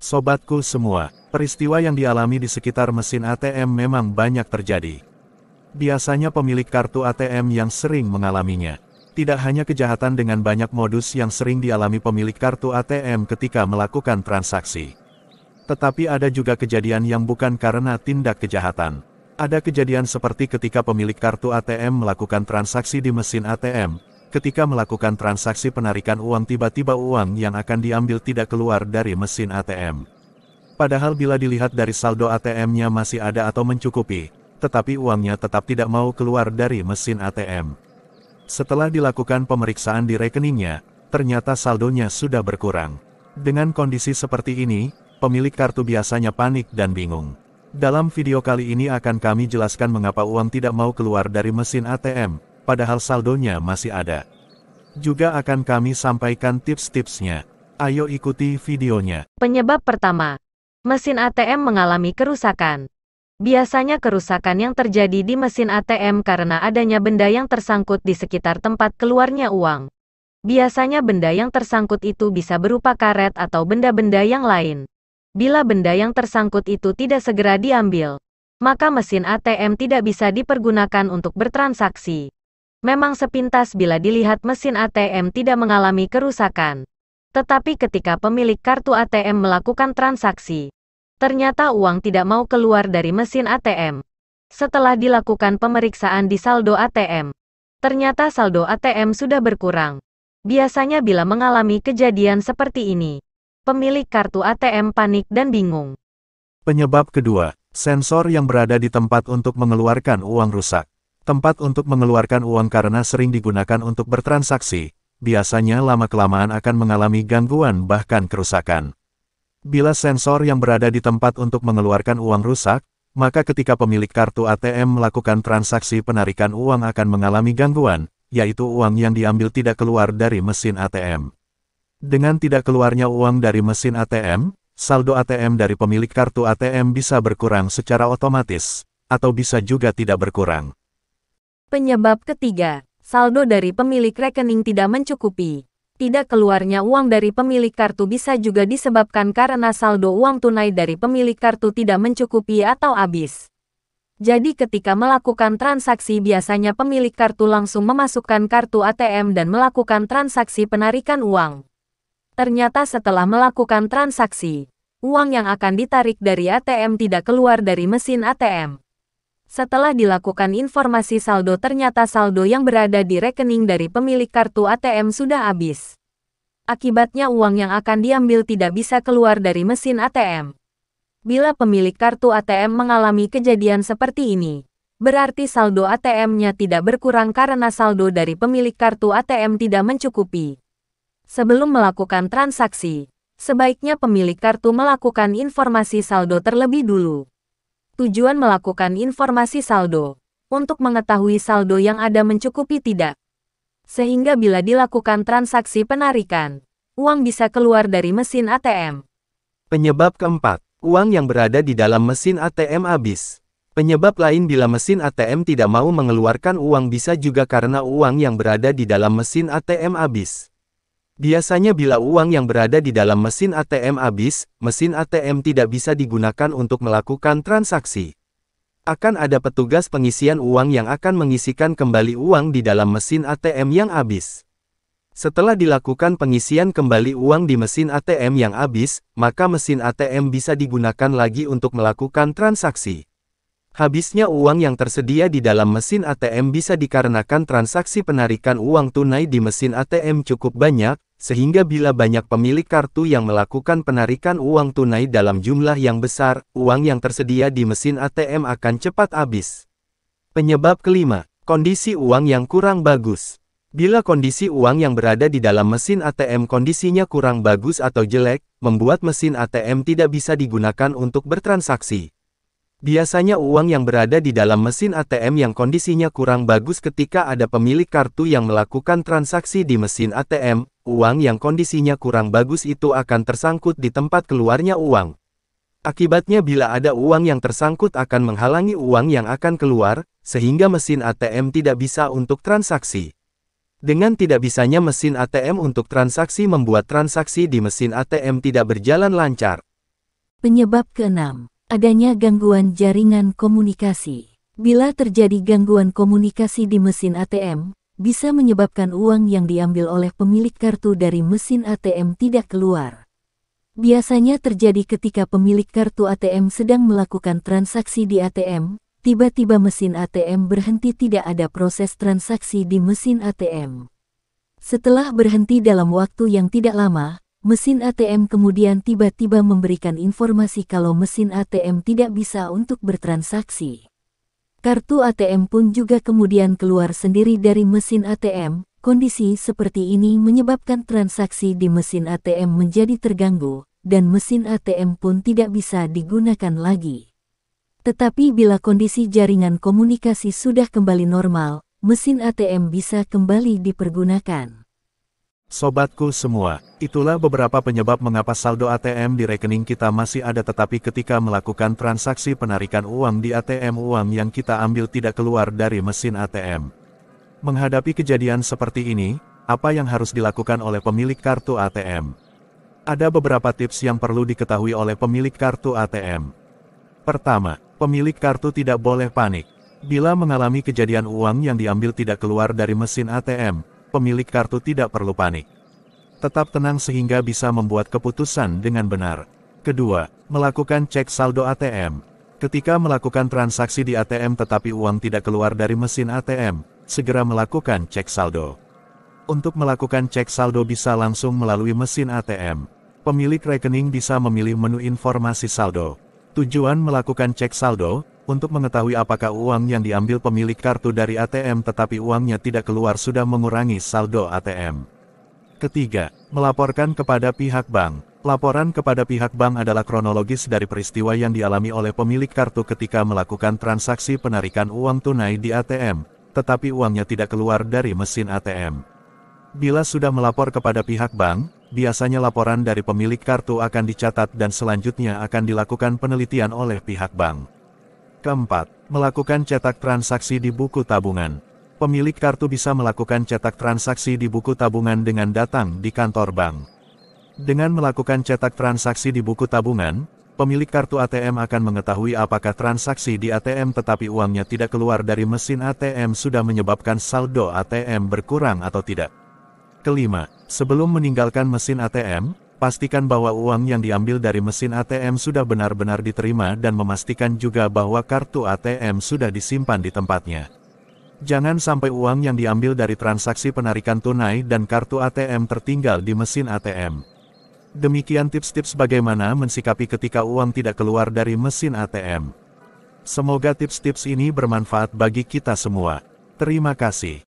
Sobatku semua, peristiwa yang dialami di sekitar mesin ATM memang banyak terjadi. Biasanya pemilik kartu ATM yang sering mengalaminya. Tidak hanya kejahatan dengan banyak modus yang sering dialami pemilik kartu ATM ketika melakukan transaksi. Tetapi ada juga kejadian yang bukan karena tindak kejahatan. Ada kejadian seperti ketika pemilik kartu ATM melakukan transaksi di mesin ATM. Ketika melakukan transaksi penarikan uang tiba-tiba uang yang akan diambil tidak keluar dari mesin ATM. Padahal bila dilihat dari saldo ATM-nya masih ada atau mencukupi, tetapi uangnya tetap tidak mau keluar dari mesin ATM. Setelah dilakukan pemeriksaan di rekeningnya, ternyata saldonya sudah berkurang. Dengan kondisi seperti ini, pemilik kartu biasanya panik dan bingung. Dalam video kali ini akan kami jelaskan mengapa uang tidak mau keluar dari mesin ATM, padahal saldonya masih ada. Juga akan kami sampaikan tips-tipsnya. Ayo ikuti videonya. Penyebab pertama, mesin ATM mengalami kerusakan. Biasanya kerusakan yang terjadi di mesin ATM karena adanya benda yang tersangkut di sekitar tempat keluarnya uang. Biasanya benda yang tersangkut itu bisa berupa karet atau benda-benda yang lain. Bila benda yang tersangkut itu tidak segera diambil, maka mesin ATM tidak bisa dipergunakan untuk bertransaksi. Memang sepintas bila dilihat mesin ATM tidak mengalami kerusakan. Tetapi ketika pemilik kartu ATM melakukan transaksi, ternyata uang tidak mau keluar dari mesin ATM. Setelah dilakukan pemeriksaan di saldo ATM, ternyata saldo ATM sudah berkurang. Biasanya bila mengalami kejadian seperti ini, pemilik kartu ATM panik dan bingung. Penyebab kedua, sensor yang berada di tempat untuk mengeluarkan uang rusak. Tempat untuk mengeluarkan uang karena sering digunakan untuk bertransaksi, biasanya lama-kelamaan akan mengalami gangguan bahkan kerusakan. Bila sensor yang berada di tempat untuk mengeluarkan uang rusak, maka ketika pemilik kartu ATM melakukan transaksi penarikan uang akan mengalami gangguan, yaitu uang yang diambil tidak keluar dari mesin ATM. Dengan tidak keluarnya uang dari mesin ATM, saldo ATM dari pemilik kartu ATM bisa berkurang secara otomatis, atau bisa juga tidak berkurang. Penyebab ketiga, saldo dari pemilik rekening tidak mencukupi. Tidak keluarnya uang dari pemilik kartu bisa juga disebabkan karena saldo uang tunai dari pemilik kartu tidak mencukupi atau habis. Jadi ketika melakukan transaksi biasanya pemilik kartu langsung memasukkan kartu ATM dan melakukan transaksi penarikan uang. Ternyata setelah melakukan transaksi, uang yang akan ditarik dari ATM tidak keluar dari mesin ATM. Setelah dilakukan informasi saldo ternyata saldo yang berada di rekening dari pemilik kartu ATM sudah habis. Akibatnya uang yang akan diambil tidak bisa keluar dari mesin ATM. Bila pemilik kartu ATM mengalami kejadian seperti ini, berarti saldo ATM-nya tidak berkurang karena saldo dari pemilik kartu ATM tidak mencukupi. Sebelum melakukan transaksi, sebaiknya pemilik kartu melakukan informasi saldo terlebih dulu. Tujuan melakukan informasi saldo, untuk mengetahui saldo yang ada mencukupi tidak. Sehingga bila dilakukan transaksi penarikan, uang bisa keluar dari mesin ATM. Penyebab keempat, uang yang berada di dalam mesin ATM habis. Penyebab lain bila mesin ATM tidak mau mengeluarkan uang bisa juga karena uang yang berada di dalam mesin ATM habis. Biasanya bila uang yang berada di dalam mesin ATM habis, mesin ATM tidak bisa digunakan untuk melakukan transaksi. Akan ada petugas pengisian uang yang akan mengisikan kembali uang di dalam mesin ATM yang habis. Setelah dilakukan pengisian kembali uang di mesin ATM yang habis, maka mesin ATM bisa digunakan lagi untuk melakukan transaksi. Habisnya uang yang tersedia di dalam mesin ATM bisa dikarenakan transaksi penarikan uang tunai di mesin ATM cukup banyak, sehingga bila banyak pemilik kartu yang melakukan penarikan uang tunai dalam jumlah yang besar, uang yang tersedia di mesin ATM akan cepat habis. Penyebab kelima, kondisi uang yang kurang bagus. Bila kondisi uang yang berada di dalam mesin ATM kondisinya kurang bagus atau jelek, membuat mesin ATM tidak bisa digunakan untuk bertransaksi. Biasanya uang yang berada di dalam mesin ATM yang kondisinya kurang bagus ketika ada pemilik kartu yang melakukan transaksi di mesin ATM, uang yang kondisinya kurang bagus itu akan tersangkut di tempat keluarnya uang. Akibatnya bila ada uang yang tersangkut akan menghalangi uang yang akan keluar, sehingga mesin ATM tidak bisa untuk transaksi. Dengan tidak bisanya mesin ATM untuk transaksi membuat transaksi di mesin ATM tidak berjalan lancar. Penyebab keenam, adanya gangguan jaringan komunikasi. Bila terjadi gangguan komunikasi di mesin ATM, bisa menyebabkan uang yang diambil oleh pemilik kartu dari mesin ATM tidak keluar. Biasanya terjadi ketika pemilik kartu ATM sedang melakukan transaksi di ATM, tiba-tiba mesin ATM berhenti, tidak ada proses transaksi di mesin ATM. Setelah berhenti dalam waktu yang tidak lama, mesin ATM kemudian tiba-tiba memberikan informasi kalau mesin ATM tidak bisa untuk bertransaksi. Kartu ATM pun juga kemudian keluar sendiri dari mesin ATM. Kondisi seperti ini menyebabkan transaksi di mesin ATM menjadi terganggu, dan mesin ATM pun tidak bisa digunakan lagi. Tetapi bila kondisi jaringan komunikasi sudah kembali normal, mesin ATM bisa kembali dipergunakan. Sobatku semua, itulah beberapa penyebab mengapa saldo ATM di rekening kita masih ada, tetapi ketika melakukan transaksi penarikan uang di ATM, uang yang kita ambil tidak keluar dari mesin ATM. Menghadapi kejadian seperti ini, apa yang harus dilakukan oleh pemilik kartu ATM? Ada beberapa tips yang perlu diketahui oleh pemilik kartu ATM. Pertama, pemilik kartu tidak boleh panik. Bila mengalami kejadian uang yang diambil tidak keluar dari mesin ATM, pemilik kartu tidak perlu panik. Tetap tenang sehingga bisa membuat keputusan dengan benar. Kedua, melakukan cek saldo ATM. Ketika melakukan transaksi di ATM tetapi uang tidak keluar dari mesin ATM, segera melakukan cek saldo. Untuk melakukan cek saldo bisa langsung melalui mesin ATM. Pemilik rekening bisa memilih menu informasi saldo. Tujuan melakukan cek saldo, untuk mengetahui apakah uang yang diambil pemilik kartu dari ATM tetapi uangnya tidak keluar sudah mengurangi saldo ATM. Ketiga, melaporkan kepada pihak bank. Laporan kepada pihak bank adalah kronologis dari peristiwa yang dialami oleh pemilik kartu ketika melakukan transaksi penarikan uang tunai di ATM, tetapi uangnya tidak keluar dari mesin ATM. Bila sudah melapor kepada pihak bank, biasanya laporan dari pemilik kartu akan dicatat dan selanjutnya akan dilakukan penelitian oleh pihak bank. Keempat, melakukan cetak transaksi di buku tabungan. Pemilik kartu bisa melakukan cetak transaksi di buku tabungan dengan datang di kantor bank. Dengan melakukan cetak transaksi di buku tabungan, pemilik kartu ATM akan mengetahui apakah transaksi di ATM tetapi uangnya tidak keluar dari mesin ATM sudah menyebabkan saldo ATM berkurang atau tidak. Kelima, sebelum meninggalkan mesin ATM, pastikan bahwa uang yang diambil dari mesin ATM sudah benar-benar diterima dan memastikan juga bahwa kartu ATM sudah disimpan di tempatnya. Jangan sampai uang yang diambil dari transaksi penarikan tunai dan kartu ATM tertinggal di mesin ATM. Demikian tips-tips bagaimana mensikapi ketika uang tidak keluar dari mesin ATM. Semoga tips-tips ini bermanfaat bagi kita semua. Terima kasih.